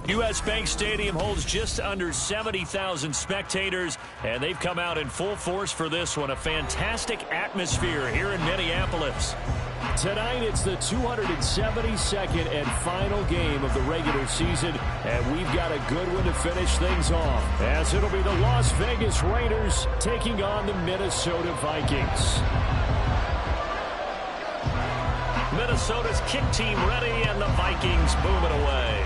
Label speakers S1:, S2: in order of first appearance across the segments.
S1: U.S. Bank Stadium holds just under 70,000 spectators, and they've come out in full force for this one. A fantastic atmosphere here in Minneapolis.
S2: Tonight, it's the 272nd and final game of the regular season, and we've got a good one to finish things off, as it'll be the Las Vegas Raiders taking on the Minnesota Vikings.
S1: Minnesota's kick team ready, and the Vikings moving away.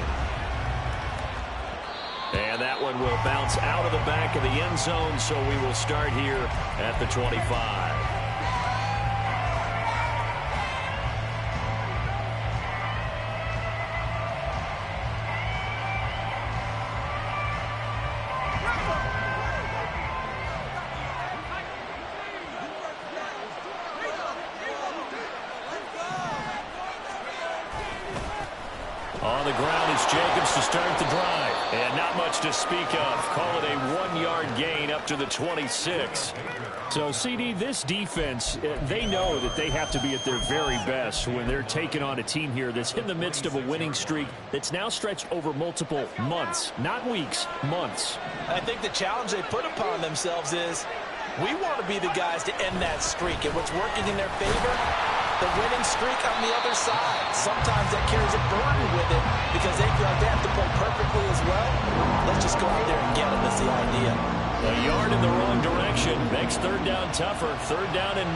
S1: And that one will bounce out of the back of the end zone, so we will start here at the 25.
S2: On the ground is Jacobs to start the drive.
S1: And not much to speak of. Call it a 1-yard gain up to the 26.
S2: So, CD, this defense, they know that they have to be at their very best when they're taking on a team here that's in the midst of a winning streak that's now stretched over multiple months. Not weeks, months.
S3: I think the challenge they put upon themselves is we want to be the guys to end that streak. And what's working in their favor? The winning streak on the other side. Sometimes that carries a burden with it because they feel like they have to play perfectly as well. Let's just go out there and get them is the idea.
S1: A yard in the wrong direction makes third down tougher. Third down and 9.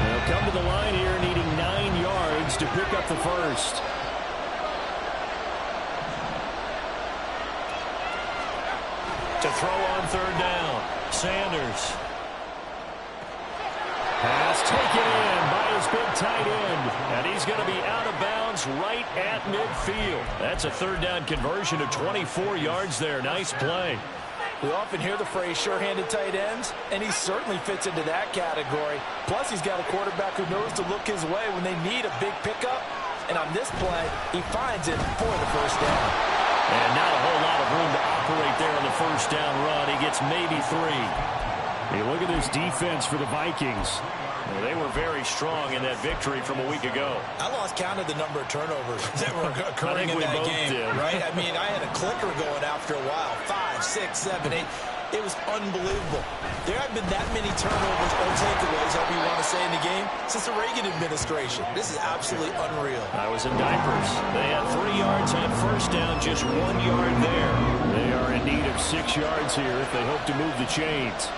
S2: They'll come to the line here needing 9 yards to pick up the first.
S1: To throw on third down, Sanders.
S2: Pass taken in by his big tight end.
S1: And he's going to be out of bounds right at midfield. That's a third down conversion of 24 yards there. Nice play.
S3: We often hear the phrase sure-handed tight ends, and he certainly fits into that category. Plus, he's got a quarterback who knows to look his way when they need a big pickup. And on this play, he finds it for the first down.
S1: And not a whole lot of room to operate there on the first down run. He gets maybe 3.
S2: Hey, look at this defense for the Vikings.
S1: Well, they were very strong in that victory from a week ago.
S3: I lost count of the number of turnovers that were occurring in that game. Right? I mean, I had a clicker going after a while. 5, 6, 7, 8. It was unbelievable. There haven't been that many turnovers or takeaways, however you want to say, in the game since the Reagan administration. This is absolutely unreal.
S1: I was in diapers. They had 3 yards on first down, just 1 yard there.
S2: They are in need of 6 yards here if they hope to move the chains.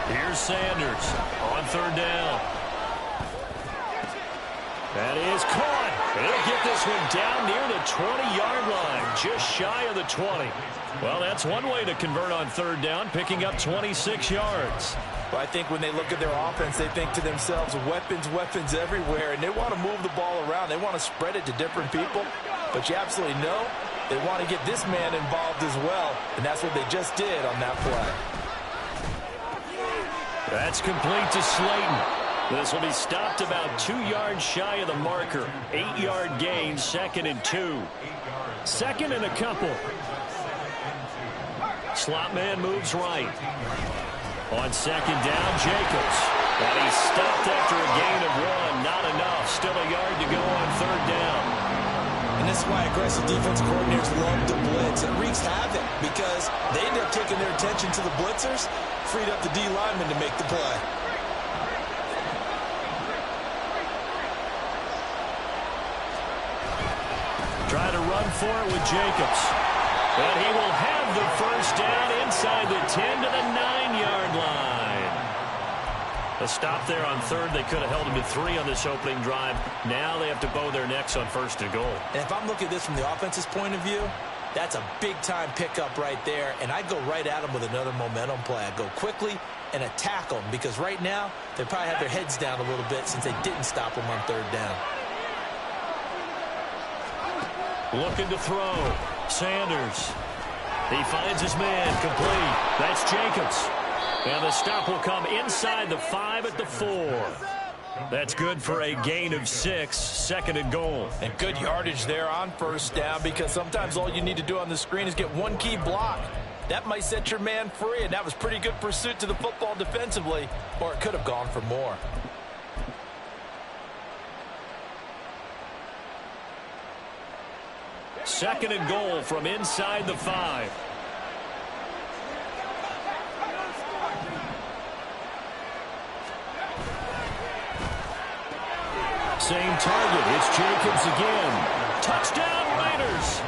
S1: Here's Sanders on third down.
S2: That is caught.
S1: He'll get this one down near the 20-yard line, just shy of the 20. Well, that's one way to convert on third down, picking up 26 yards.
S3: Well, I think when they look at their offense, they think to themselves, weapons, weapons everywhere, and they want to move the ball around. They want to spread it to different people, but you absolutely know they want to get this man involved as well, and that's what they just did on that play.
S1: That's complete to Slayton. This will be stopped about 2 yards shy of the marker. 8-yard gain, 2nd and 2.
S2: Second and a couple.
S1: Slot man moves right. On second down, Jacobs. And he's stopped after a gain of 1. Not enough. Still a yard to go on third down.
S3: And this is why aggressive defensive coordinators love to blitz. It wreaks havoc because they end up taking their attention to the blitzers, freed up the D lineman to make the play.
S1: Try to run for it with Jacobs. But he will have the first down inside the 10 to the 9-yard line. A stop there on third. They could have held him to 3 on this opening drive. Now they have to bow their necks on first and goal.
S3: And if I'm looking at this from the offense's point of view, that's a big-time pickup right there. And I go right at them with another momentum play. I go quickly and attack them because right now they probably have their heads down a little bit since they didn't stop them on third down.
S1: Looking to throw. Sanders. He finds his man. Complete. That's Jacobs. And the stop will come inside the 5 at the 4. That's good for a gain of 6. 2nd and goal.
S3: And good yardage there on first down because sometimes all you need to do on the screen is get one key block. That might set your man free, and that was pretty good pursuit to the football defensively, or it could have gone for more.
S2: Second and goal from inside the 5. Same target. It's Jacobs again. Touchdown Raiders.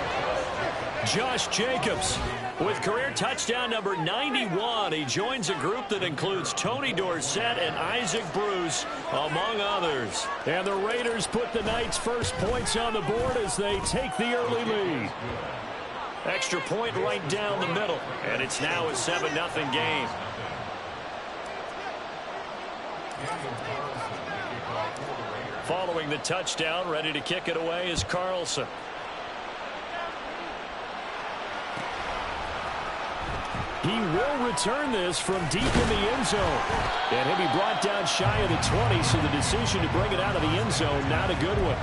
S2: Josh Jacobs with career touchdown number 91. He joins a group that includes Tony Dorsett and Isaac Bruce, among others. And the Raiders put the Knights' first points on the board as they take the early lead. Extra point right down the middle. And it's now a 7-0 game. Following the touchdown, ready to kick it away is Carlson. He will return this from deep in the end zone. And he'll be brought down shy of the 20, so the decision to bring it out of the end zone, not a good one.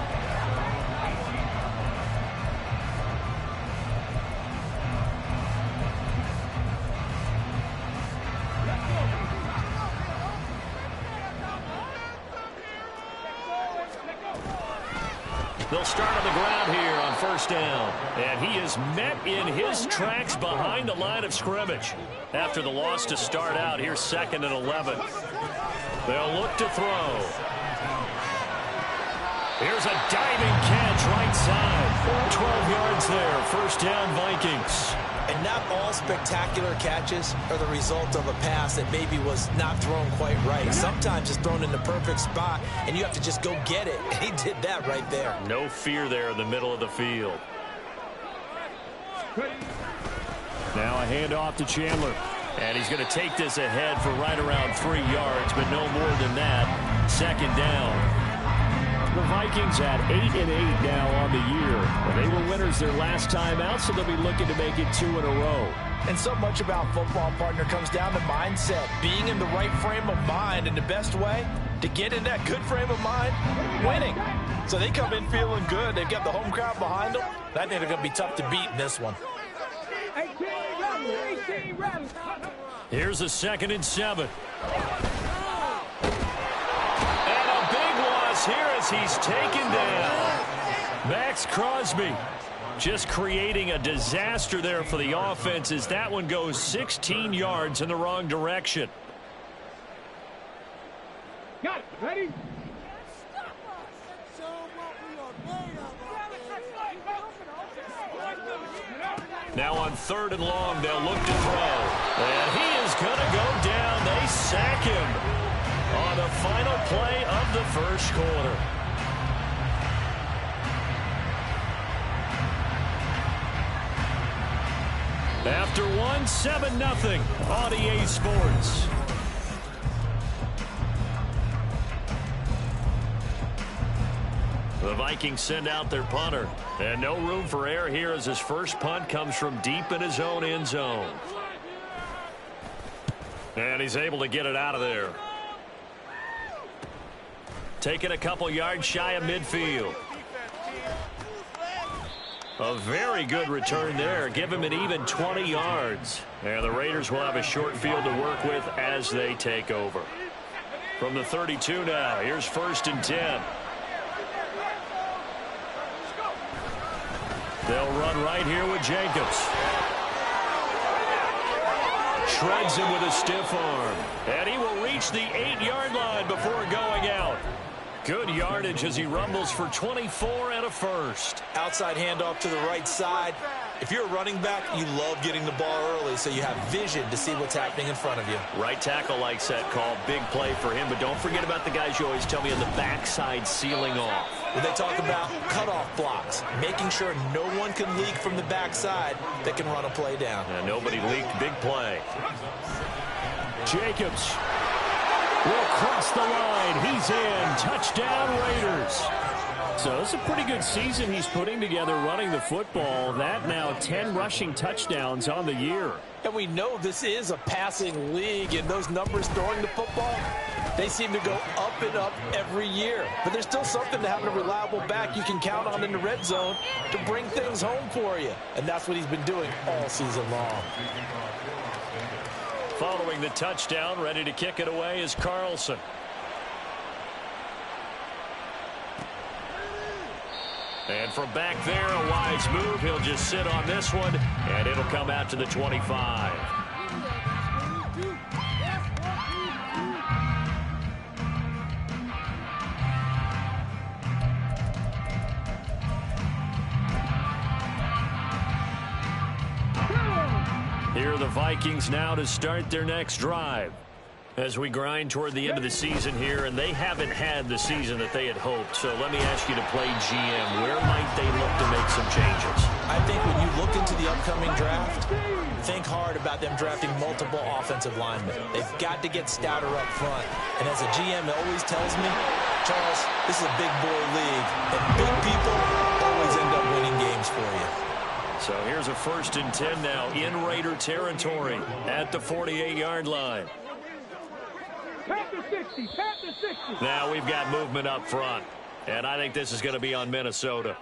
S2: They'll start on the ground here on first down. And he is met in his tracks behind the line of scrimmage. After the loss to start out, here's 2nd and 11. They'll look to throw. Here's a diving catch right side. 12 yards there. First down, Vikings.
S3: And not all spectacular catches are the result of a pass that maybe was not thrown quite right. Sometimes it's thrown in the perfect spot, and you have to just go get it. And he did that right there.
S2: No fear there in the middle of the field. Now a handoff to Chandler. And he's going to take this ahead for right around 3 yards, but no more than that. Second down. The Vikings at 8-8 now on the year. And they were winners their last time out, so they'll be looking to make it 2 in a row.
S3: And so much about football, partner, comes down to mindset. Being in the right frame of mind, and the best way to get in that good frame of mind, winning. So they come in feeling good. They've got the home crowd behind them. I think they're going to be tough to beat in this one.
S2: Here's a 2nd and 7. Here as he's taken down. Max Crosby just creating a disaster there for the offense as that one goes 16 yards in the wrong direction.
S4: Got it. Ready?
S2: Now on 3rd and long, they'll look to throw. And he is going to go down. They sack him on the final play of the first quarter. After one, 7-0 on EA Sports. The Vikings send out their punter. And no room for error here as his first punt comes from deep in his own end zone. And he's able to get it out of there. Taking a couple yards shy of midfield. A very good return there. Give him an even 20 yards. And the Raiders will have a short field to work with as they take over. From the 32 now, here's 1st and 10. They'll run right here with Jacobs. Shreds him with a stiff arm. And he will reach the 8-yard line before going out. Good yardage as he rumbles for 24 and a first.
S3: Outside handoff to the right side. If you're a running back, you love getting the ball early so you have vision to see what's happening in front of you.
S2: Right tackle likes that call. Big play for him, but don't forget about the guys you always tell me on the backside sealing off.
S3: When they talk about cutoff blocks, making sure no one can leak from the backside that can run a play down.
S2: And nobody leaked. Big play. Jacobs will cross the line. He's in. Touchdown, Raiders. So it's a pretty good season he's putting together running the football. That now 10 rushing touchdowns on the year.
S3: And we know this is a passing league, and those numbers throwing the football, They seem to go up and up every year. But there's still something to having a reliable back you can count on in the red zone to bring things home for you. And that's what he's been doing all season long.
S2: Following the touchdown, ready to kick it away is Carlson. And from back there, a wise move. He'll just sit on this one, and it'll come out to the 25. Here are the Vikings now to start their next drive. As we grind toward the end of the season here, and they haven't had the season that they had hoped. So let me ask you to play GM. Where might they look to make some changes?
S3: I think when you look into the upcoming draft, think hard about them drafting multiple offensive linemen. They've got to get stouter up front. And as a GM always tells me, Charles, this is a big boy league, and big people always end up winning games for you.
S2: So here's a 1st and 10 now in Raider territory at the 48-yard line.
S4: Pat the 60, pat the 60.
S2: Now we've got movement up front, and I think this is going to be on Minnesota.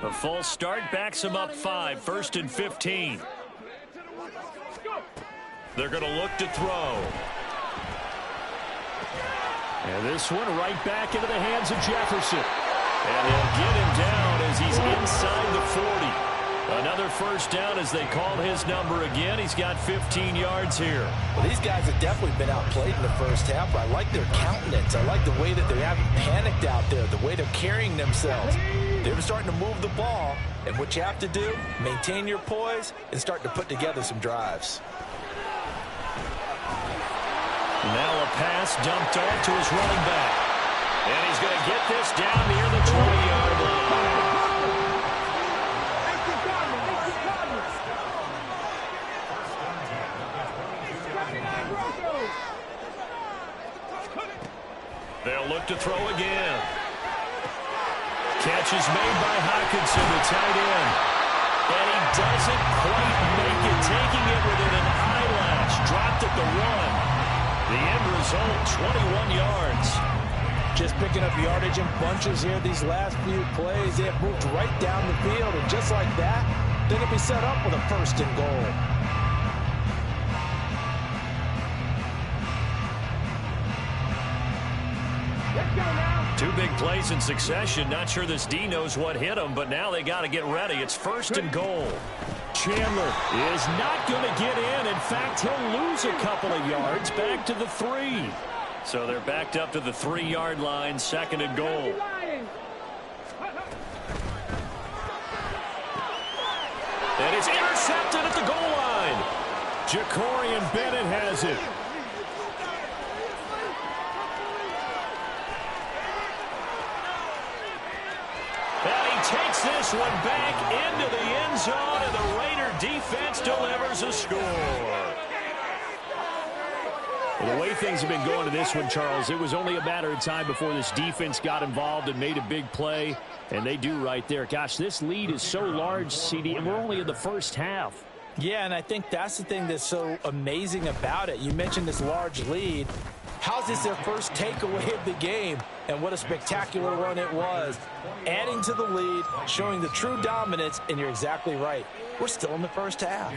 S2: A false start backs him up 5, 1st and 15. They're going to look to throw. And this one right back into the hands of Jefferson. And they'll get him down as he's inside the 40. Another 1st down as they call his number again. He's got 15 yards here.
S3: Well, these guys have definitely been outplayed in the first half. I like their countenance. I like the way that they haven't panicked out there, the way they're carrying themselves. They're starting to move the ball. And what you have to do, maintain your poise and start to put together some drives.
S2: Now a pass dumped off to his running back. And he's going to get this down near the 20-yard line. They'll look to throw again. Catch is made by Hockenson, the tight end. And he doesn't quite make it, taking it within an eyelash. Dropped at the 1. The end result, 21 yards.
S3: Just picking up yardage in bunches here these last few plays. They have moved right down the field, and just like that, they're going to be set up with a 1st and goal.
S4: Let's go now.
S2: 2 big plays in succession. Not sure this D knows what hit him, but now they got to get ready. It's 1st and goal. Chandler is not going to get in. In fact, he'll lose a couple of yards back to the 3. So they're backed up to the 3-yard line, 2nd and goal. And it's intercepted at the goal line. Jacorian Bennett has it. Takes this one back into the end zone, and the Raider defense delivers a score. Well, the way things have been going to this one, Charles, it was only a matter of time before this defense got involved and made a big play, and they do right there. Gosh, this lead is so large, CD, and we're only in the first half.
S3: Yeah, and I think that's the thing that's so amazing about it. You mentioned this large lead. How's this their first takeaway of the game? And what a spectacular run it was. Adding to the lead, showing the true dominance, and you're exactly right. We're still in the first half.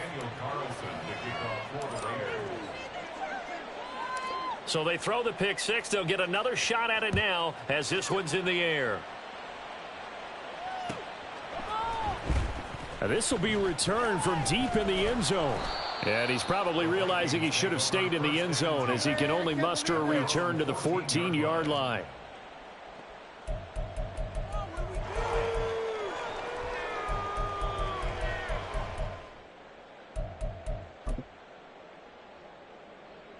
S2: So they throw the pick 6. They'll get another shot at it now as this one's in the air. Now this will be returned from deep in the end zone. And he's probably realizing he should have stayed in the end zone as he can only muster a return to the 14-yard line.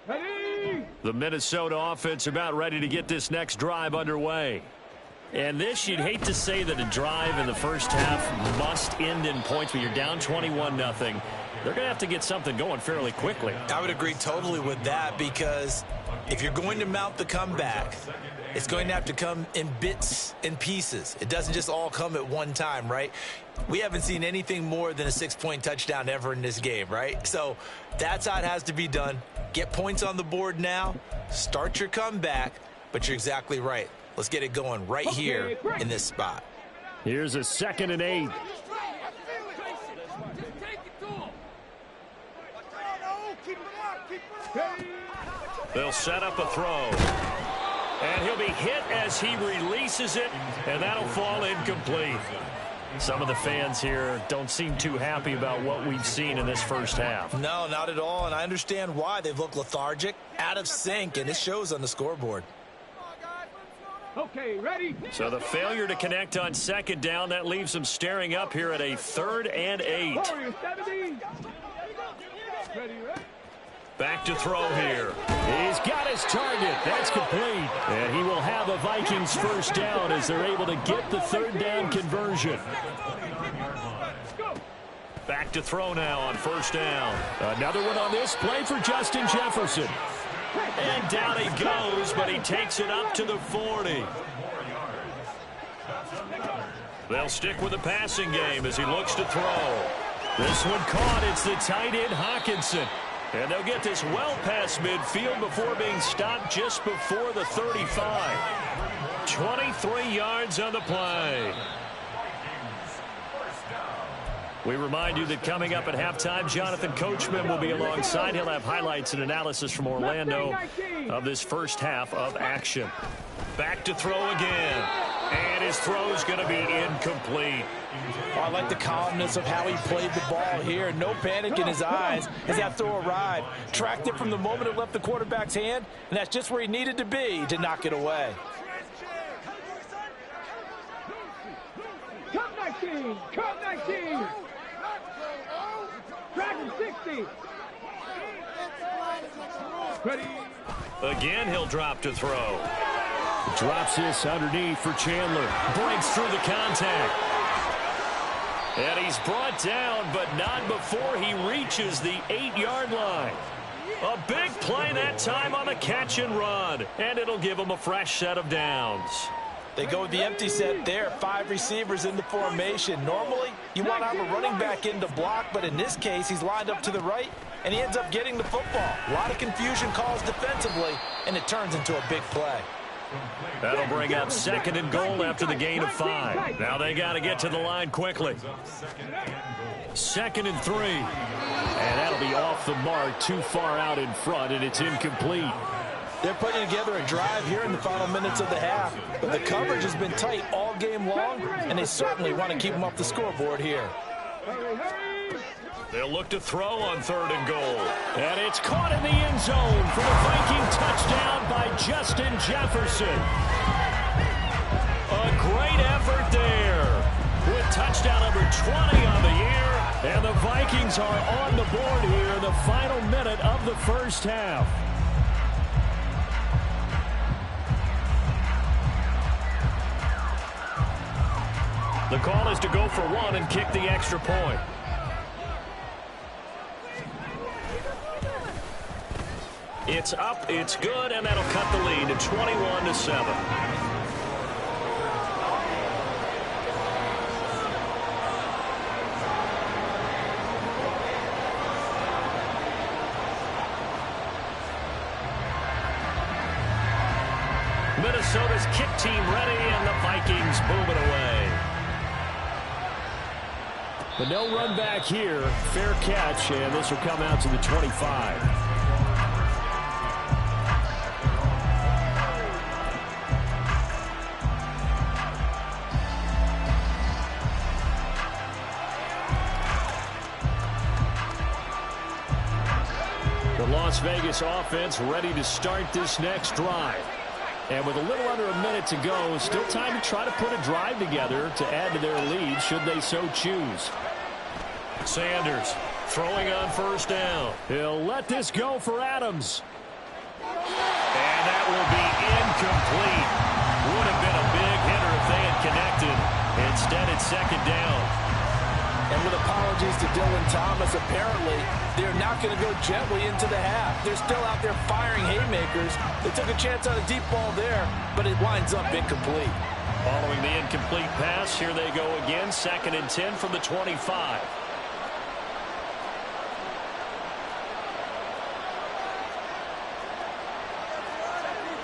S4: Ready?
S2: The Minnesota offense about ready to get this next drive underway.
S1: And this, you'd hate to say that a drive in the first half must end in points, but you're down 21-0. They're going to have to get something going fairly quickly.
S3: I would agree totally with that, because if you're going to mount the comeback, it's going to have to come in bits and pieces. It doesn't just all come at one time, right? We haven't seen anything more than a 6-point touchdown ever in this game, right? So that's how it has to be done. Get points on the board now. Start your comeback, but you're exactly right. Let's get it going right here in this spot.
S2: Here's a 2nd and 8.
S1: They'll set up a throw. And he'll be hit as he releases it, and that'll fall incomplete. Some of the fans here don't seem too happy about what we've seen in this first half.
S3: No, not at all, and I understand why. They've looked lethargic, out of sync, and it shows on the scoreboard.
S4: Okay, ready?
S1: So the failure to connect on 2nd down, that leaves them staring up here at a 3rd and 8.
S4: Warriors 17. Ready?
S1: Back to throw here.
S2: He's got his target. That's complete. And he will have a Vikings first down as they're able to get the 3rd down conversion.
S1: Back to throw now on 1st down.
S2: Another one on this play for Justin Jefferson.
S1: And down he goes, but he takes it up to the 40. They'll stick with the passing game as he looks to throw. This one caught. It's the tight end Hawkinson. And they'll get this well past midfield before being stopped just before the 35. 23 yards on the play. We remind you that coming up at halftime, Jonathan Coachman will be alongside. He'll have highlights and analysis from Orlando of this first half of action. Back to throw again. And his throw's going to be incomplete.
S3: Oh, I like the calmness of how he played the ball here. No panic in his eyes as that throw arrived. Tracked it from the moment it left the quarterback's hand, and that's just where he needed to be to knock it away.
S4: Cut 19. Cut 19. Dragon 60. Ready?
S1: Again, he'll drop to throw.
S2: Drops this underneath for Chandler.
S1: Breaks through the contact. And he's brought down, but not before he reaches the 8-yard line. A big play that time on the catch and run. And it'll give him a fresh set of downs.
S3: They go with the empty set there. 5 receivers in the formation. Normally, you want to have a running back in to block, but in this case, he's lined up to the right, and he ends up getting the football. A lot of confusion calls defensively, and it turns into a big play.
S1: That'll bring up 2nd and goal after the gain of 5. Now they got to get to the line quickly. 2nd and 3. And that'll be off the mark, too far out in front, and it's incomplete.
S3: They're putting together a drive here in the final minutes of the half, but the coverage has been tight all game long, and they certainly want to keep them off the scoreboard here.
S1: They'll look to throw on 3rd and goal.
S2: And it's caught in the end zone for the Viking touchdown by Justin Jefferson.
S1: A great effort there with touchdown number 20 on the year.
S2: And the Vikings are on the board here in the final minute of the first half.
S1: The call is to go for 1 and kick the extra point. It's up, it's good, and that'll cut the lead to 21-7. Minnesota's kick team ready, and the Vikings boom it away.
S2: But no run back here. Fair catch, and this will come out to the 25. The Las Vegas offense ready to start this next drive. And with a little under a minute to go, still time to try to put a drive together to add to their lead should they so choose.
S1: Sanders throwing on 1st down.
S2: He'll let this go for Adams.
S1: And that will be incomplete. Would have been a big hitter if second down.
S3: And with apologies to Dylan Thomas, apparently they're not going to go gently into the half. They're still out there firing haymakers. They took a chance on a deep ball there, but it winds up incomplete.
S1: Following the incomplete pass, here they go again. 2nd and 10 from the 25.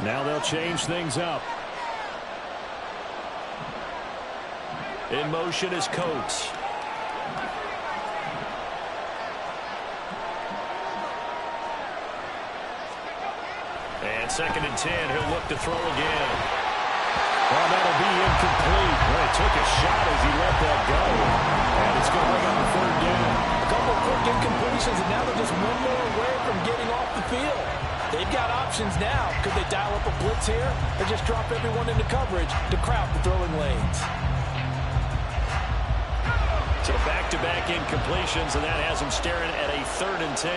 S2: Now they'll change things up.
S1: In motion is Coates. And 2nd and 10, he'll look to throw again.
S2: Well, that'll be incomplete. Boy, took a shot as he let that go. And it's going to bring up a 3rd down.
S3: A couple of quick incompletions, and now they're just one more away from getting off the field. They've got options now. Could they dial up a blitz here or just drop everyone into coverage to crowd the throwing lanes?
S1: So back-to-back incompletions, and that has them staring at a 3rd and 10.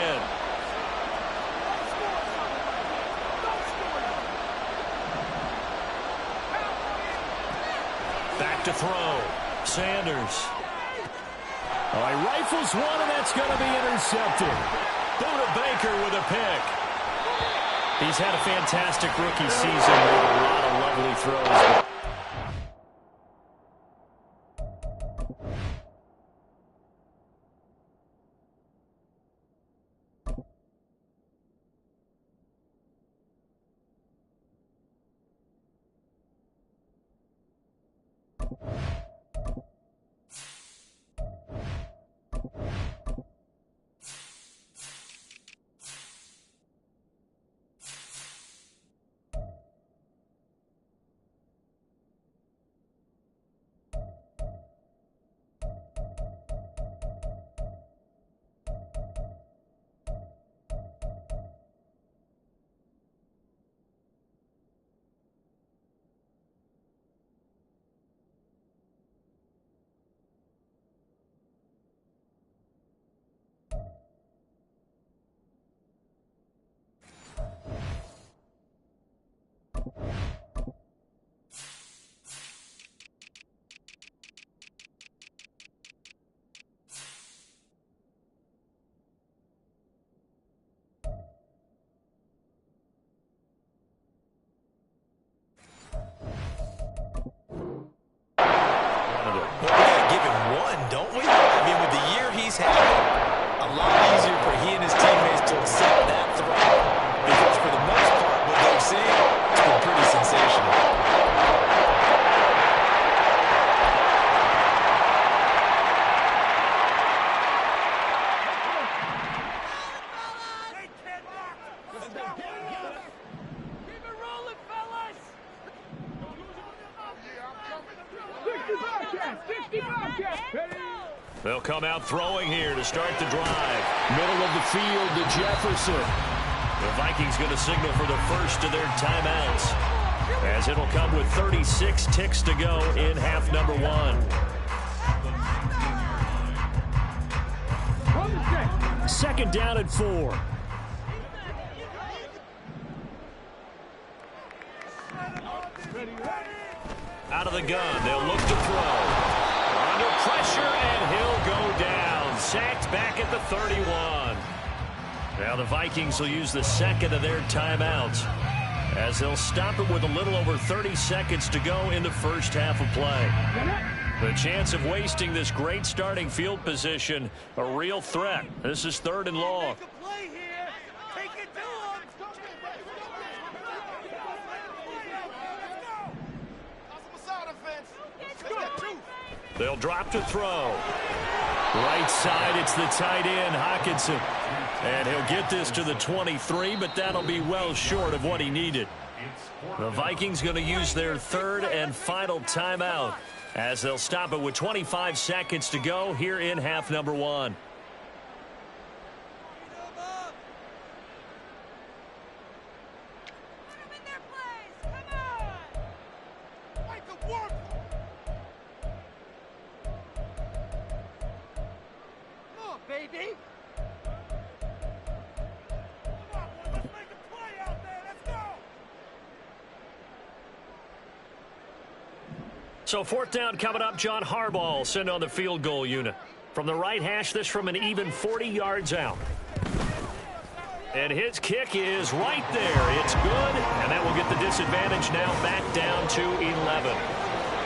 S1: Back to throw. Sanders.
S2: All right, rifles one, and that's going to be intercepted.
S1: Buda Baker with a pick. He's had a fantastic rookie season with a lot of lovely throws. They'll come out throwing here to start the drive.
S2: Middle of the field to Jefferson.
S1: The Vikings going to signal for the first of their timeouts, as it'll come with 36 ticks to go in half number one.
S2: Second down and 4.
S1: Out of the gun, they'll look to throw. Under pressure, and he'll go down. Sacked back at the 31. Now the Vikings will use the second of their timeouts, as they'll stop it with a little over 30 seconds to go in the first half of play. The chance of wasting this great starting field position, a real threat. This is 3rd and long. They'll drop to throw. Right side, it's the tight end, Hockenson. And he'll get this to the 23, but that'll be well short of what he needed. The Vikings going to use their 3rd and final timeout, as they'll stop it with 25 seconds to go here in half number one. So fourth down coming up. John Harbaugh will send on the field goal unit. From the right hash, this from an even 40 yards out. And his kick is right there. It's good, and that will get the disadvantage now back down to 11.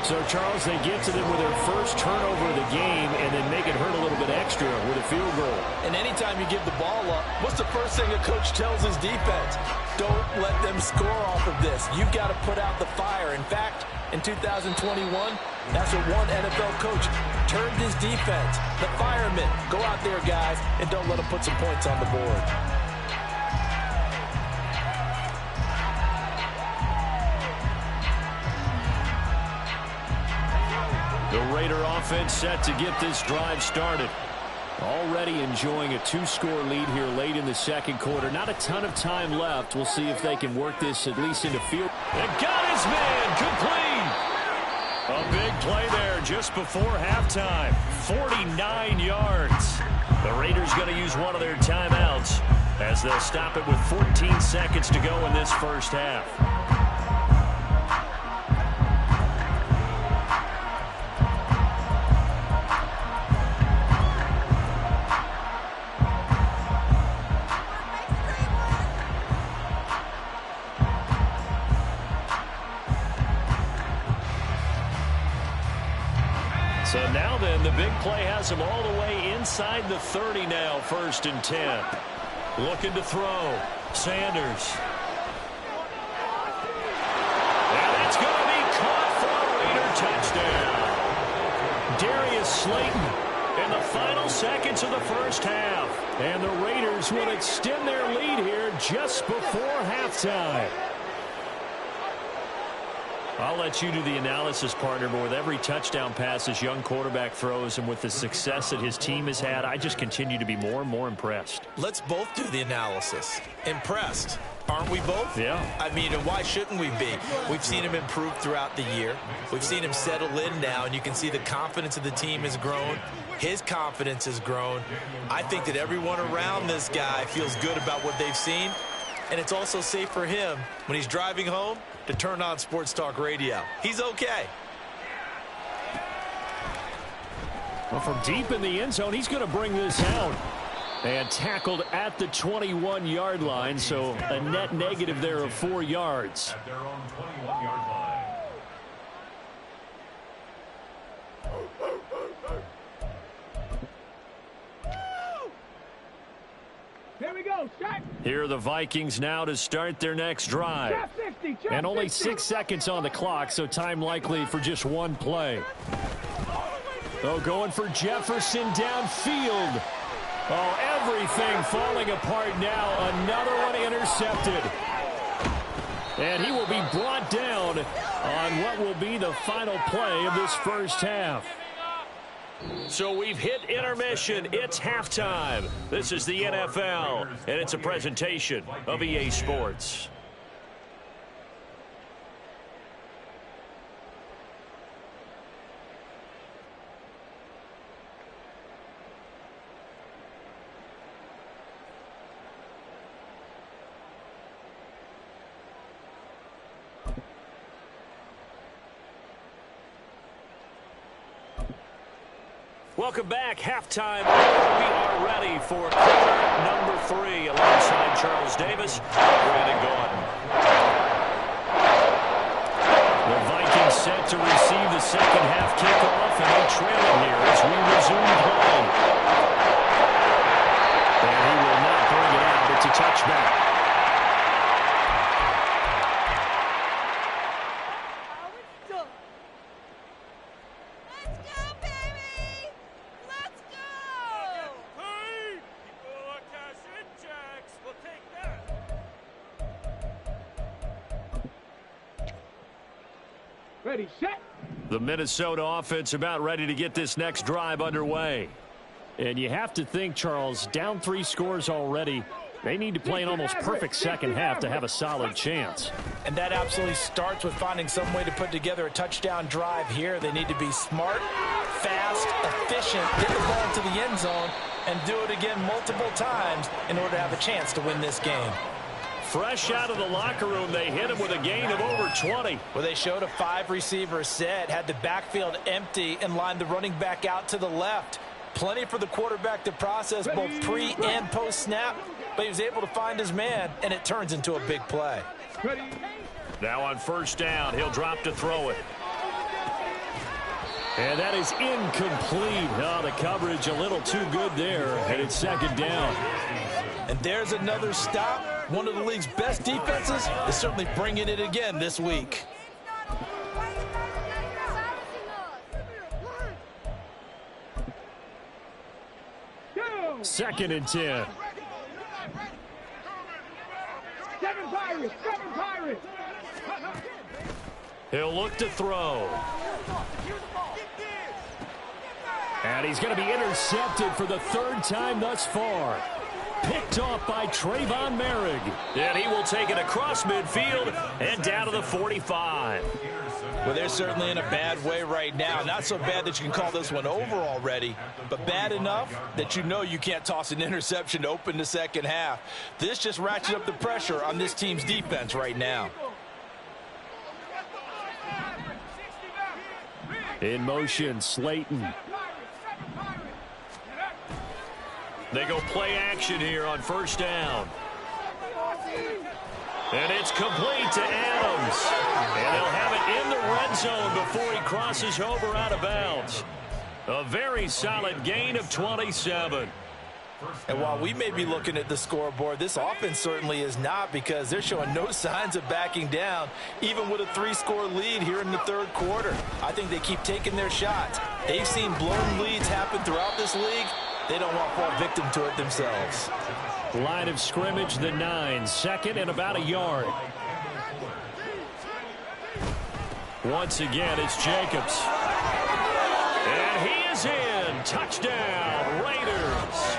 S2: So, Charles, they get to them with their first turnover of the game and then make it hurt a little bit extra with a field goal.
S3: And anytime you give the ball up, what's the first thing a coach tells his defense? Don't let them score off of this. You've got to put out the fire. In fact, in 2021, that's what one NFL coach termed his defense. The firemen. Go out there, guys, and don't let them put some points on the board.
S2: The Raider offense set to get this drive started. Already enjoying a 2-score lead here late in the second quarter. Not a ton of time left. We'll see if they can work this at least into field.
S1: And got his man complete. A big play there just before halftime. 49 yards. The Raiders going to use one of their timeouts as they'll stop it with 14 seconds to go in this first half. So now then, the big play has him all the way inside the 30 now, 1st and 10. Looking to throw. Sanders. And that's going to be caught for a Raider touchdown. Darius Slayton in the final seconds of the first half.
S2: And the Raiders will extend their lead here just before halftime.
S1: I'll let you do the analysis, partner, but with every touchdown pass this young quarterback throws and with the success that his team has had, I just continue to be more and more impressed.
S3: Let's both do the analysis. Impressed. Aren't we both?
S1: Yeah.
S3: I mean, and why shouldn't we be? We've seen him improve throughout the year. We've seen him settle in now, and you can see the confidence of the team has grown. His confidence has grown. I think that everyone around this guy feels good about what they've seen, and it's also safe for him when he's driving home to turn on Sports Talk Radio. He's okay.
S2: Well, from deep in the end zone, he's going to bring this out. And tackled at the 21-yard line, so a net negative there of 4 yards.
S5: At their own 21-yard line.
S4: Here we go, shot.
S2: Here are the Vikings now to start their next drive.
S4: Shot 60, shot
S2: And only
S4: 60.
S2: 6 seconds on the clock, so time likely for just one play. Oh, going for Jefferson downfield. Oh, everything falling apart now. Another one intercepted. And he will be brought down on what will be the final play of this first half.
S1: So we've hit intermission. It's halftime. This is the NFL, and it's a presentation of EA Sports. Welcome back. Halftime. We are ready for quarter number 3 alongside Charles Davis and Brandon Gordon. The Vikings set to receive the second half kickoff, and they trail it here as we resume play. And he will not bring it out. It's a touchback.
S4: Ready, set.
S2: The Minnesota offense about ready to get this next drive underway. And you have to think, Charles, down 3 scores already. They need to play an almost perfect second half to have a solid chance.
S3: And that absolutely starts with finding some way to put together a touchdown drive here. They need to be smart, fast, efficient, get the ball to the end zone, and do it again multiple times in order to have a chance to win this game.
S2: Fresh out of the locker room, they hit him with a gain of over 20.
S3: Well, they showed a 5-receiver set, had the backfield empty, and lined the running back out to the left. Plenty for the quarterback to process both pre- and post-snap, but he was able to find his man, and it turns into a big play.
S2: Now on first down, he'll drop to throw it. And that is incomplete. Oh, the coverage a little too good there, and it's second down.
S3: And there's another stop. One of the league's best defenses is certainly bringing it again this week.
S2: Second and 10.
S4: Seven Pirates.
S2: He'll look to throw. And he's going to be intercepted for the third time thus far. Picked off by Trayvon Merrick. And he will take it across midfield and down to the 45.
S3: Well, they're certainly in a bad way right now. Not so bad that you can call this one over already, but bad enough that you know you can't toss an interception to open the second half. This just ratchets up the pressure on this team's defense right now.
S2: In motion, Slayton. They go play action here on first down. And it's complete to Adams. And they'll have it in the red zone before he crosses over out of bounds. A very solid gain of 27.
S3: And while we may be looking at the scoreboard, this offense certainly is not, because they're showing no signs of backing down, even with a 3-score lead here in the third quarter. I think they keep taking their shots. They've seen blown leads happen throughout this league. They don't want to fall victim to it themselves.
S2: Line of scrimmage, the 9. Second and about a yard. Once again, it's Jacobs. And he is in. Touchdown, Raiders.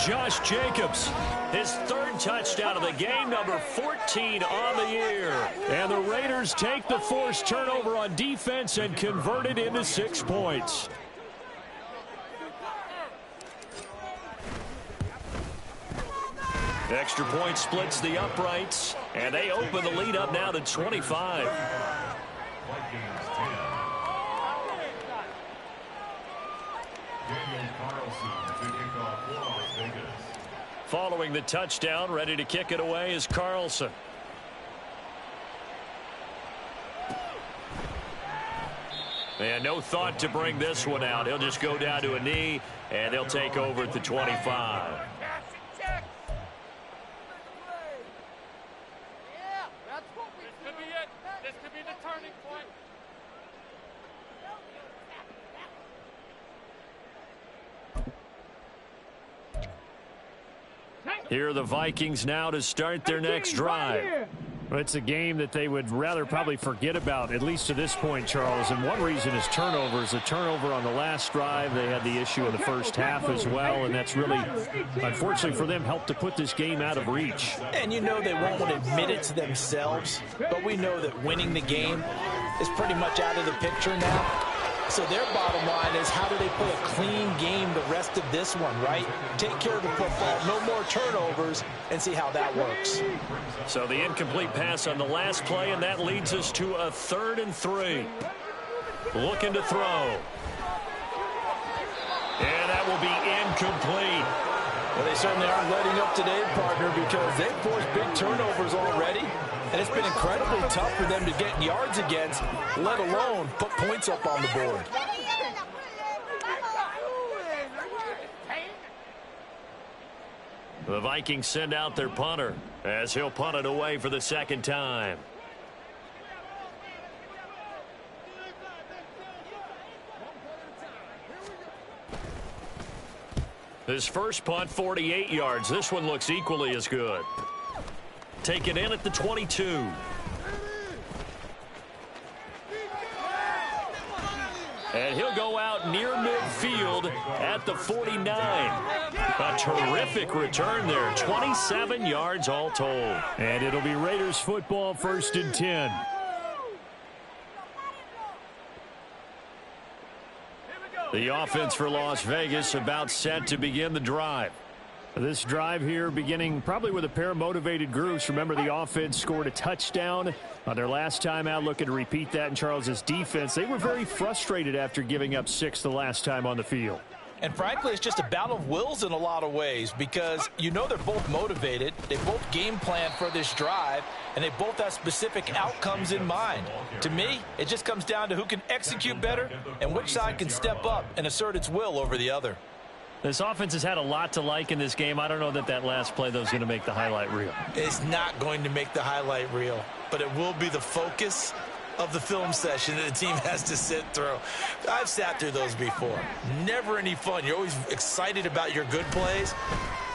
S2: Josh Jacobs, his third touchdown of the game, number 14 on the year. And the Raiders take the forced turnover on defense and convert it into 6 points. Extra point splits the uprights, and they open the lead up now to 25. Following the touchdown, ready to kick it away is Carlson. And no thought to bring this one out. He'll just go down to a knee, and they'll take over at the 25. Here are the Vikings now to start their next drive. Well, it's a game that they would rather probably forget about, at least to this point, Charles. And one reason is turnovers. A turnover on the last drive. They had the issue in the first half as well, and that's really, unfortunately for them, helped to put this game out of reach.
S3: And you know they won't want to admit it to themselves, but we know that winning the game is pretty much out of the picture now. So their bottom line is, how do they play a clean game the rest of this one, right? Take care of the football, no more turnovers, and see how that works.
S2: So the incomplete pass on the last play, and that leads us to a 3rd and 3. Looking to throw. And that will be incomplete.
S3: Well, they certainly aren't letting up today, partner, because they've forced big turnovers already. And it's been incredibly tough for them to get yards against, let alone put points up on the board.
S2: The Vikings send out their punter as he'll punt it away for the second time. His first punt, 48 yards. This one looks equally as good. Take it in at the 22. And he'll go out near midfield at the 49. A terrific return there. 27 yards all told. And it'll be Raiders football, 1st and 10. The offense for Las Vegas about set to begin the drive. This drive here beginning probably with a pair of motivated groups. Remember, the offense scored a touchdown on their last time out, looking to repeat that in Charles's defense. They were very frustrated after giving up 6 the last time on the field.
S3: And frankly, it's just a battle of wills in a lot of ways because you know they're both motivated. They both game plan for this drive, and they both have specific outcomes in mind. To me, it just comes down to who can execute better and which side can step up and assert its will over the other.
S2: This offense has had a lot to like in this game. I don't know that last play, though, is going to make the highlight reel.
S3: It's not going to make the highlight reel, but it will be the focus of the film session that the team has to sit through. I've sat through those before. Never any fun. You're always excited about your good plays,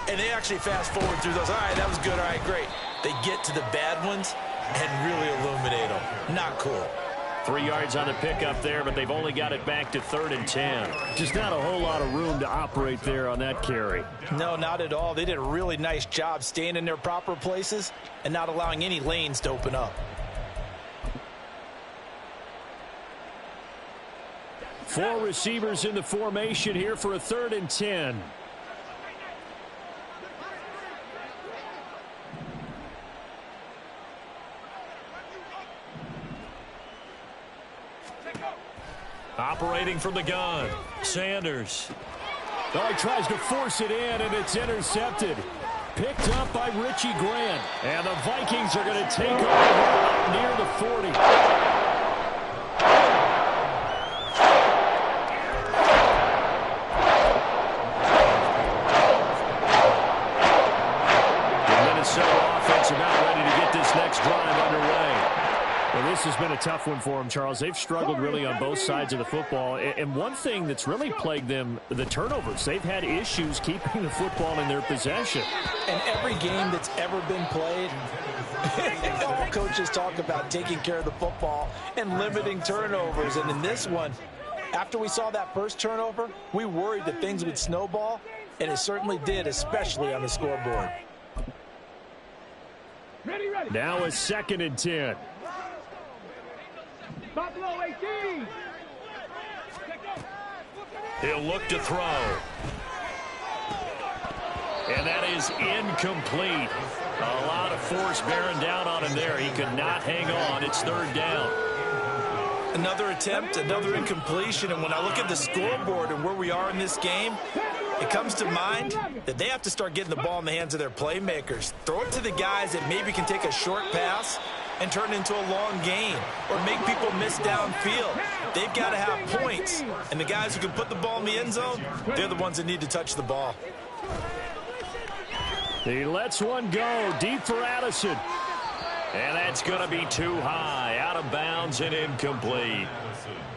S3: and they actually fast forward through those. All right, that was good. All right, great. They get to the bad ones and really illuminate them. Not cool.
S2: 3 yards on the pickup there, but they've only got it back to 3rd and 10. Just not a whole lot of room to operate there on that carry.
S3: No, not at all. They did a really nice job staying in their proper places and not allowing any lanes to open up.
S2: 4 receivers in the formation here for a 3rd and 10.
S1: Operating from the gun, Sanders.
S2: Oh, he tries to force it in, and it's intercepted. Picked up by Richie Grant. And the Vikings are going to take over near the 40. The Minnesota offense about ready to get this next drive underway. Well, this has been a tough one for them, Charles. They've struggled really on both sides of the football. And one thing that's really plagued them, the turnovers. They've had issues keeping the football in their possession.
S3: And every game that's ever been played, all coaches talk about taking care of the football and limiting turnovers. And in this one, after we saw that first turnover, we worried that things would snowball, and it certainly did, especially on the scoreboard.
S2: Now a 2nd and 10.
S4: Buffalo 18.
S1: He'll look to throw. And that is incomplete. A lot of force bearing down on him there. He could not hang on. It's 3rd down.
S3: Another attempt, another incompletion. And when I look at the scoreboard and where we are in this game, it comes to mind that they have to start getting the ball in the hands of their playmakers. Throw it to the guys that maybe can take a short pass and turn it into a long gain or make people miss downfield. They've got to have points. And the guys who can put the ball in the end zone, they're the ones that need to touch the ball.
S2: He lets one go deep for Addison.
S1: And that's going to be too high. Out of bounds and incomplete.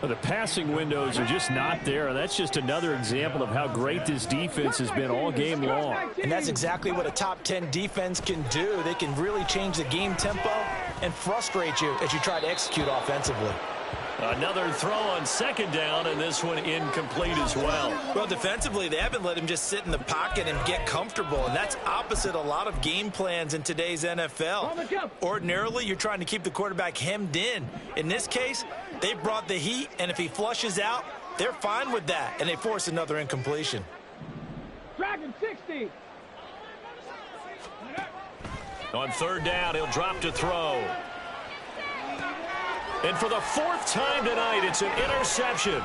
S2: The passing windows are just not there. And that's just another example of how great this defense has been all game long.
S3: And that's exactly what a top 10 defense can do. They can really change the game tempo and frustrate you as you try to execute offensively.
S1: Another throw on 2nd down, and this one incomplete as well.
S3: Well, defensively, they haven't let him just sit in the pocket and get comfortable, and that's opposite a lot of game plans in today's NFL. Ordinarily, you're trying to keep the quarterback hemmed in. In this case, they brought the heat, and if he flushes out, they're fine with that, and they force another incompletion.
S4: Dragon 60.
S1: On 3rd down, he'll drop to throw. And for the 4th time tonight, it's an interception.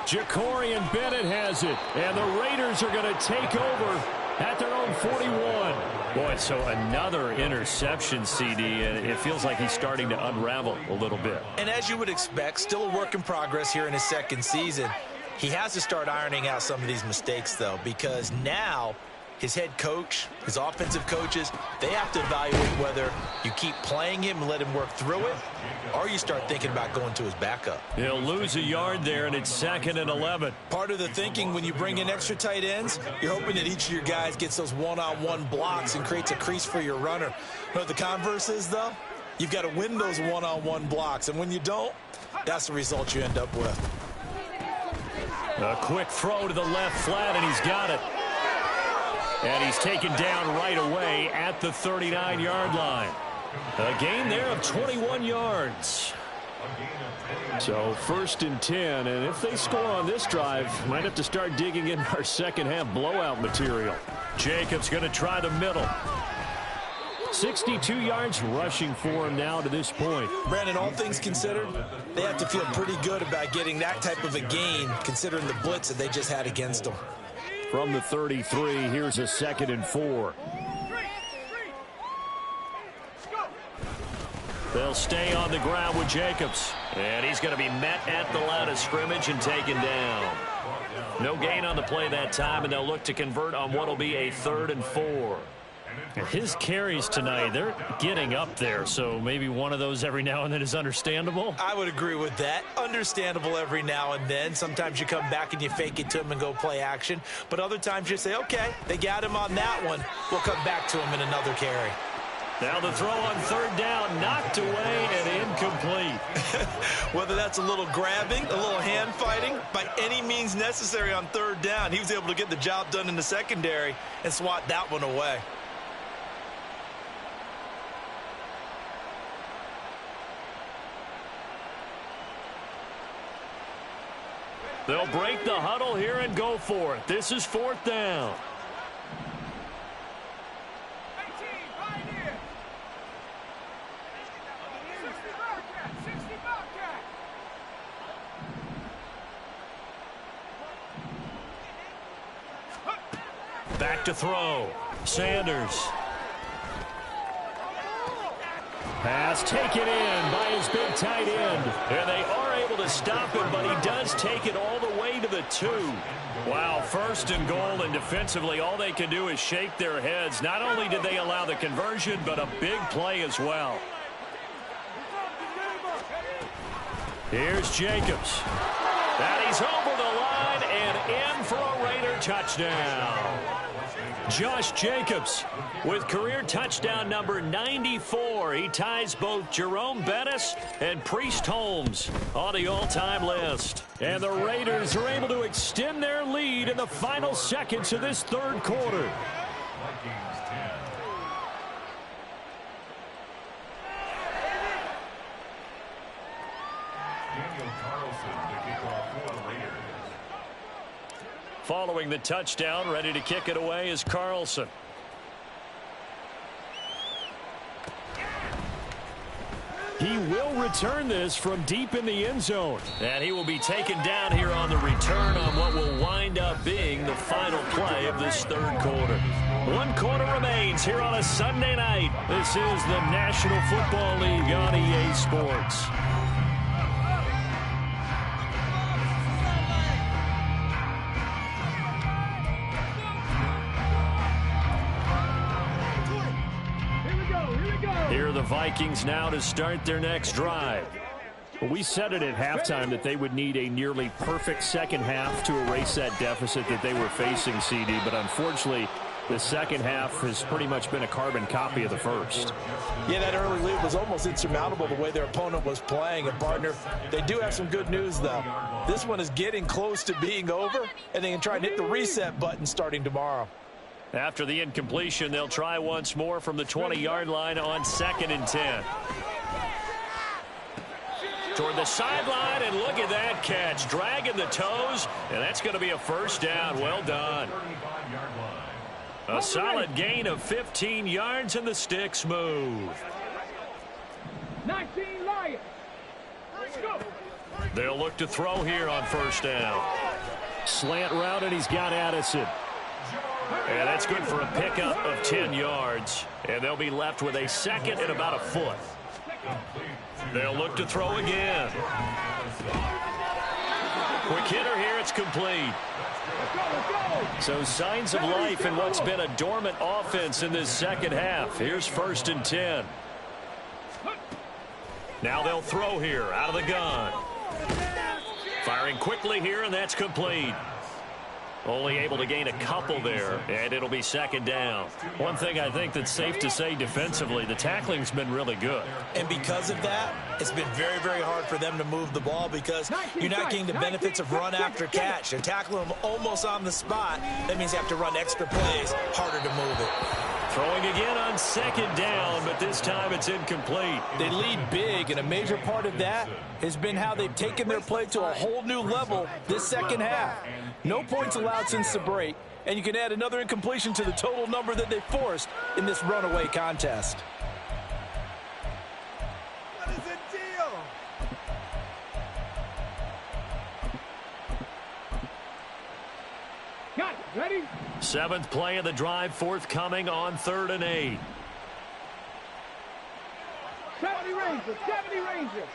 S2: Jacorian Bennett has it. And the Raiders are going to take over at their own 41. Boy, so another interception, CD, and it feels like he's starting to unravel a little bit.
S3: And as you would expect, still a work in progress here in his 2nd season. He has to start ironing out some of these mistakes, though, because now his head coach, his offensive coaches, they have to evaluate whether you keep playing him and let him work through it, or you start thinking about going to his backup.
S1: He'll lose a yard there, and it's 2nd and 11.
S3: Part of the thinking when you bring in extra tight ends, you're hoping that each of your guys gets those one-on-one blocks and creates a crease for your runner. You know what the converse is, though? You've got to win those one-on-one blocks, and when you don't, that's the result you end up with.
S1: A quick throw to the left flat, and he's got it. And he's taken down right away at the 39-yard line. A gain there of 21 yards.
S2: So 1st and 10, and if they score on this drive, might have to start digging in our second half blowout material. Jacobs going to try the middle. 62 yards rushing for him now to this point.
S3: Brandon, all things considered, they have to feel pretty good about getting that type of a gain, considering the blitz that they just had against them.
S2: From the 33, here's a 2nd and 4. They'll stay on the ground with Jacobs.
S1: And he's going to be met at the line of scrimmage and taken down. No gain on the play that time, and they'll look to convert on what will be a 3rd and 4.
S2: His carries tonight, they're getting up there, so maybe one of those every now and then is understandable.
S3: I would agree with that. Understandable every now and then. Sometimes you come back and you fake it to him and go play action. But other times you say, okay, they got him on that one. We'll come back to him in another carry.
S1: Now the throw on 3rd down, knocked away and incomplete.
S3: Whether that's a little grabbing, a little hand fighting, by any means necessary on 3rd down, he was able to get the job done in the secondary and swat that one away.
S1: They'll break the huddle here and go for it. This is 4th down. Back to throw. Sanders.
S2: Pass taken in by his big tight end.
S1: And they are able to stop him, but he does take it all the way to the 2. Wow, 1st and goal, and defensively all they can do is shake their heads. Not only did they allow the conversion, but a big play as well.
S2: Here's Jacobs.
S1: And he's over the line and in for a Raider touchdown.
S2: Josh Jacobs
S1: with career touchdown number 94. He ties both Jerome Bettis and Priest Holmes on the all-time list.
S2: And the Raiders are able to extend their lead in the final seconds of this 3rd quarter.
S1: Following the touchdown, ready to kick it away is Carlson.
S2: He will return this from deep in the end zone.
S1: And he will be taken down here on the return on what will wind up being the final play of this 3rd quarter. 1 quarter remains here on a Sunday night. This is the National Football League on EA Sports.
S2: Here are the Vikings now to start their next drive. Well, we said it at halftime that they would need a nearly perfect second half to erase that deficit that they were facing, CD, but unfortunately the second half has pretty much been a carbon copy of the first.
S3: Yeah, that early lead was almost insurmountable the way their opponent was playing. And, partner, they do have some good news, though. This one is getting close to being over, and they can try and hit the reset button starting tomorrow.
S1: After the incompletion, they'll try once more from the 20-yard line on 2nd and 10. Toward the sideline, and look at that catch. Dragging the toes, and that's going to be a 1st down. Well done. A solid gain of 15 yards, and the sticks move.
S4: 19 Lions. Let's go.
S1: They'll look to throw here on 1st down.
S2: Slant route, and he's got Addison.
S1: And that's good for a pickup of 10 yards. And they'll be left with a 2nd and about a foot. They'll look to throw again. Quick hitter here, it's complete.
S2: So signs of life in what's been a dormant offense in this second half. Here's 1st and 10.
S1: Now they'll throw here out of the gun. Firing quickly here, and that's complete. Only able to gain a couple there, and it'll be 2nd down. One thing I think that's safe to say defensively, the tackling's been really good.
S3: And because of that, it's been very, very hard for them to move the ball because you're not getting the benefits of run after catch. They're tackling them almost on the spot. That means you have to run extra plays, harder to move it.
S1: Throwing again on 2nd down, but this time it's incomplete.
S3: They lead big, and a major part of that has been how they've taken their play to a whole new level this second half. No points allowed since the break, And you can add another incompletion to the total number that they forced in this runaway contest.
S4: What is the deal? Got it. Ready?
S2: 7th play of the drive, forthcoming on 3rd and 8.
S4: 70 Rangers. 70 Rangers.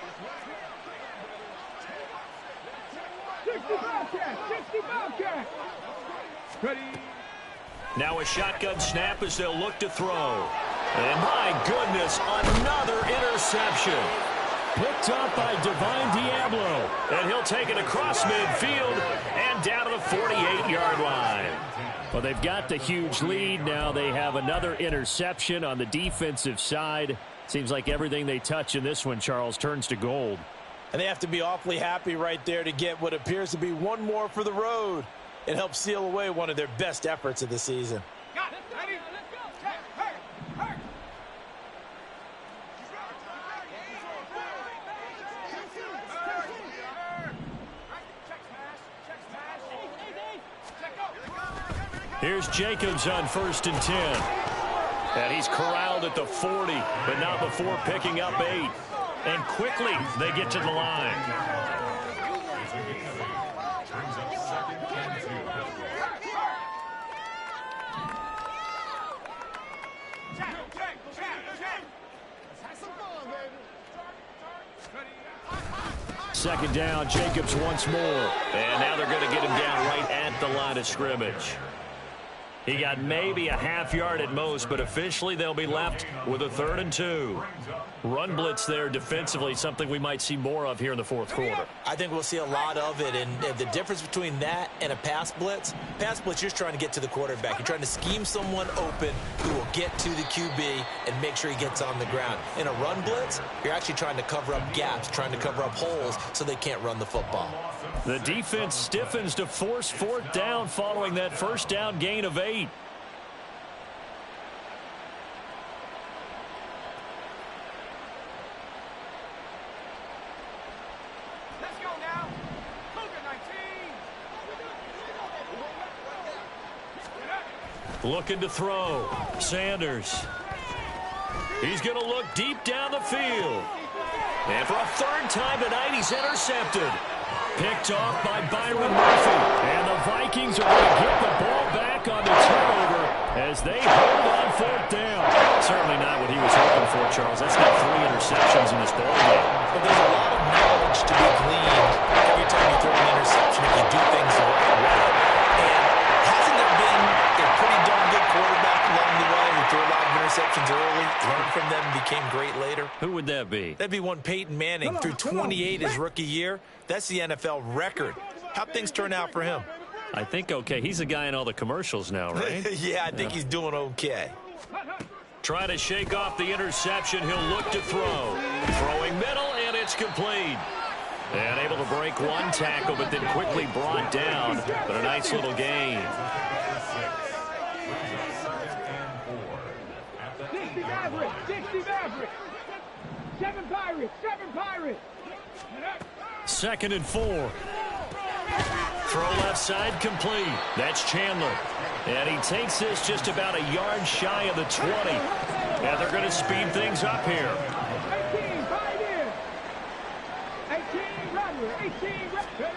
S4: 60 Bobcats. 60 Bobcats. Ready?
S2: Now a shotgun snap as they'll look to throw. And my goodness, another interception. Picked up by Divine Diablo. And he'll take it across midfield and down to the 48-yard line. Well, they've got the huge lead. Now they have another interception on the defensive side. Seems like everything they touch in this one, Charles, turns to gold.
S3: And they have to be awfully happy right there to get what appears to be one more for the road. It helps seal away one of their best efforts of the season.
S4: Got it. Ready? Let's go. Check. Hurt. Hurt.
S2: Here's Jacobs on 1st and 10. And he's corralled at the 40, but not before picking up 8. And quickly, they get to the line. Second down, Jacobs once more. And now they're going to get him down right at the line of scrimmage. He got maybe a half yard at most, but officially they'll be left with a 3rd and 2. Run blitz there defensively, something we might see more of here in the 4th quarter.
S3: I think we'll see a lot of it, and the difference between that and a pass blitz, you're just trying to get to the quarterback. You're trying to scheme someone open who will get to the QB and make sure he gets on the ground. In a run blitz, you're actually trying to cover up gaps, trying to cover up holes so they can't run the football.
S2: The defense stiffens to force 4th down following that 1st down gain of 8.
S4: Let's go now. Cougar 19.
S2: Looking to throw. Sanders. He's going to look deep down the field. And for a 3rd time tonight, he's intercepted. Picked off by Byron Murphy. And the Vikings are going to get the ball back on the turnover as they hold on 4th down. Certainly not what he was hoping for, Charles. That's got 3 interceptions in this ball game.
S3: But there's a lot of knowledge to be gleaned every time you throw an interception if you do things the right way. And hasn't there been a pretty darn good quarterback along the way who threw a lot of interceptions early, learned from them, and became great later?
S2: Who would that be?
S3: That'd be one Peyton Manning. Threw 28 his rookie year. That's the NFL record. How'd things turn out for him?
S2: I think okay. He's the guy in all the commercials now, right?
S3: Yeah, I think he's doing okay.
S2: Trying to shake off the interception. He'll look to throw. Throwing middle, and it's complete. And able to break one tackle, but then quickly brought down. But a nice little gain.
S4: 60 Mavericks. 60 Mavericks. 7 Pirates. 7 Pirates.
S2: 2nd and 4. Throw left side complete. That's Chandler. And he takes this just about a yard shy of the 20. And they're going to speed things up here.
S4: 18, 5 in. 18, Rodler. 18, Rodler.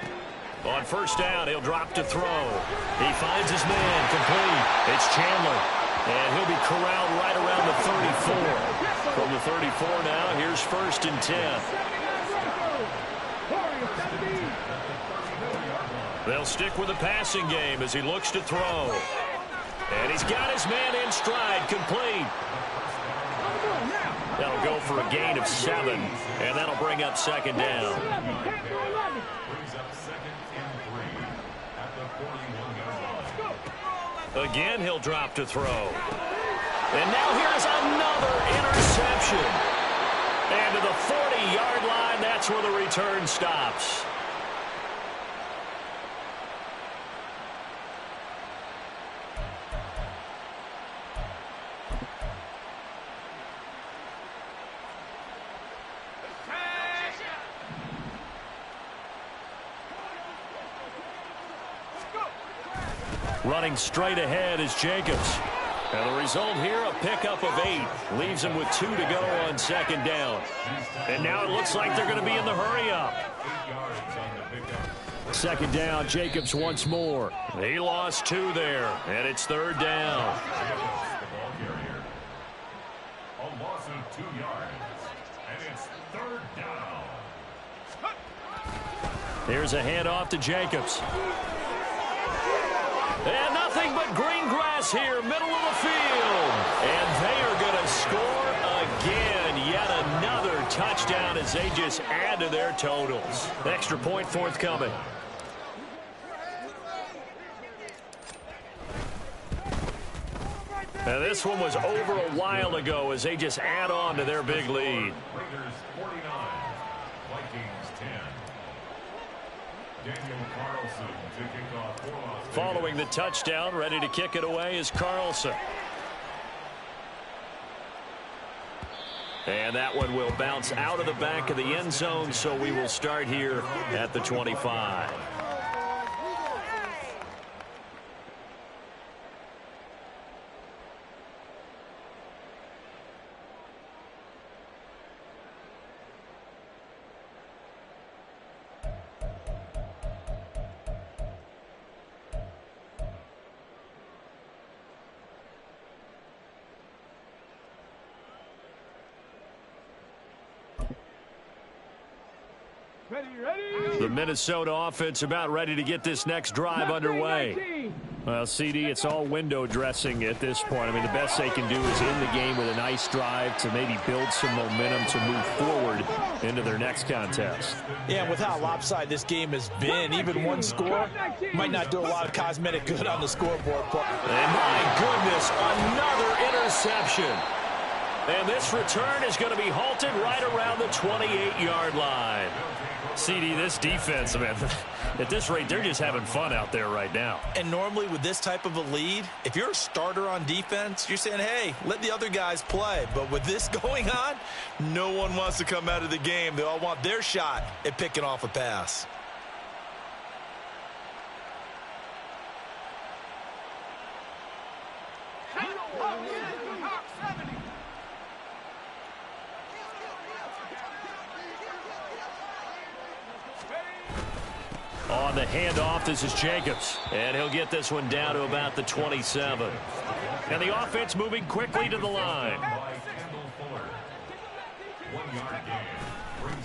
S2: On 1st down, he'll drop to throw. He finds his man complete. It's Chandler. And he'll be corralled right around the 34. From the 34 now, here's 1st and 10. They'll stick with the passing game as he looks to throw. And he's got his man in stride, complete. That'll go for a gain of 7, and that'll bring up 2nd down. Again, he'll drop to throw. And now here's another interception. And to the 40-yard line, that's where the return stops. Running straight ahead is Jacobs. And the result here, a pickup of 8. Leaves him with 2 to go on second down. And now it looks like they're going to be in the hurry-up. Second down, Jacobs once more. He lost 2 there, and it's third down.
S5: A loss of 2 yards, and it's third down.
S2: Here's a handoff to Jacobs. And nothing but green grass here, middle of the field. And they are going to score again. Yet another touchdown as they just add to their totals. Extra point forthcoming. And this one was over a while ago as they just add on to their big lead.
S5: Raiders 49, Vikings 10. Daniel Carlson to kick off for Las Vegas.
S2: Following the touchdown, ready to kick it away is Carlson. And that one will bounce out of the back of the end zone, so we will start here at the 25. The Minnesota offense about ready to get this next drive underway. Well, CD, it's all window dressing at this point. I mean, the best they can do is end the game with a nice drive to maybe build some momentum to move forward into their next contest.
S3: Yeah, with how lopsided this game has been, even one score might not do a lot of cosmetic good on the scoreboard.
S2: And my goodness, another interception. And this return is going to be halted right around the 28-yard line. CD, this defense, man, at this rate, they're just having fun out there right now.
S3: And normally with this type of a lead, if you're a starter on defense, you're saying, hey, let the other guys play. But with this going on, no one wants to come out of the game. They all want their shot at picking off a pass.
S2: On the handoff, this is Jacobs. And he'll get this one down to about the 27. And the offense moving quickly to the line.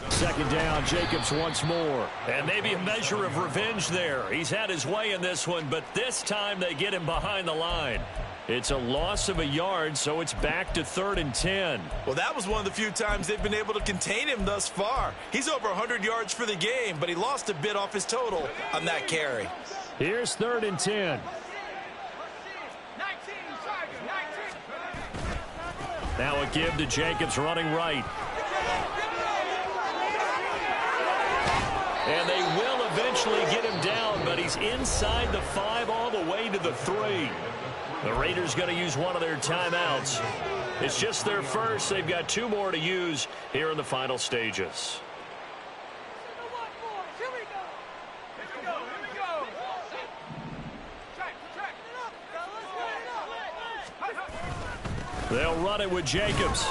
S2: Second down, Jacobs once more. And maybe a measure of revenge there. He's had his way in this one, but this time they get him behind the line. It's a loss of a yard, so it's back to 3rd and 10.
S3: Well, that was one of the few times they've been able to contain him thus far. He's over 100 yards for the game, but he lost a bit off his total on that carry.
S2: Here's 3rd and 10. Now a give to Jacobs running right. And they will eventually get him down, but he's inside the 5 all the way to the 3. The Raiders going to use one of their timeouts. It's just their first. They've got 2 more to use here in the final stages. They'll run it with Jacobs.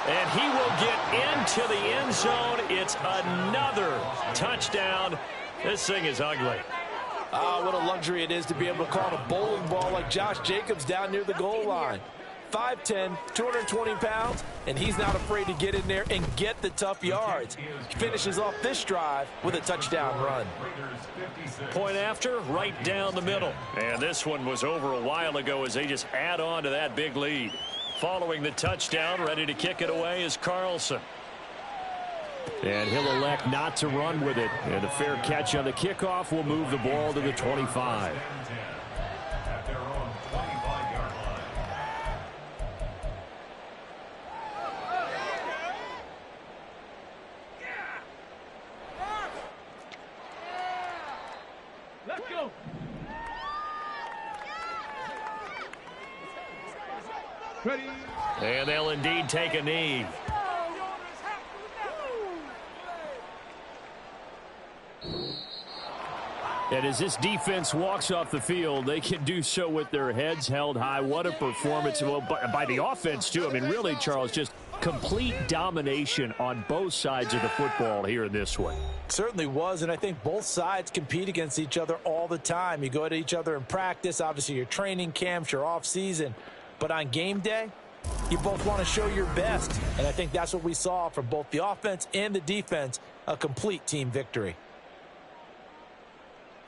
S2: And he will get into the end zone. It's another touchdown. This thing is ugly.
S3: What a luxury it is to be able to call a bowling ball like Josh Jacobs down near the goal line. 5'10", 220 pounds, and he's not afraid to get in there and get the tough yards. He finishes off this drive with a touchdown run.
S2: Point after, right down the middle. And this one was over a while ago as they just add on to that big lead. Following the touchdown, ready to kick it away is Carlson. And he'll elect not to run with it. And a fair catch on the kickoff will move the ball to the 25.
S5: At their own 25-yard line.
S4: Let's go. Ready.
S2: And they'll indeed take a knee. And as this defense walks off the field, they can do so with their heads held high. What a performance by the offense, too. I mean, really, Charles, just complete domination on both sides of the football here in this one.
S3: Certainly was, and I think both sides compete against each other all the time. You go at each other in practice, obviously your training camps, your off-season. But on game day, you both want to show your best. And I think that's what we saw from both the offense and the defense, a complete team victory.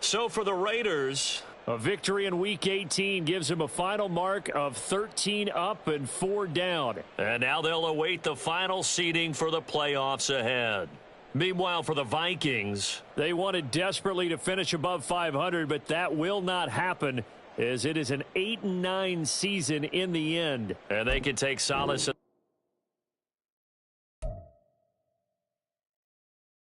S1: So for the Raiders,
S2: a victory in Week 18 gives them a final mark of 13 up and 4 down.
S1: And now they'll await the final seeding for the playoffs ahead. Meanwhile, for the Vikings,
S2: they wanted desperately to finish above 500, but that will not happen as it is an 8-9 season in the end.
S1: And they can take solace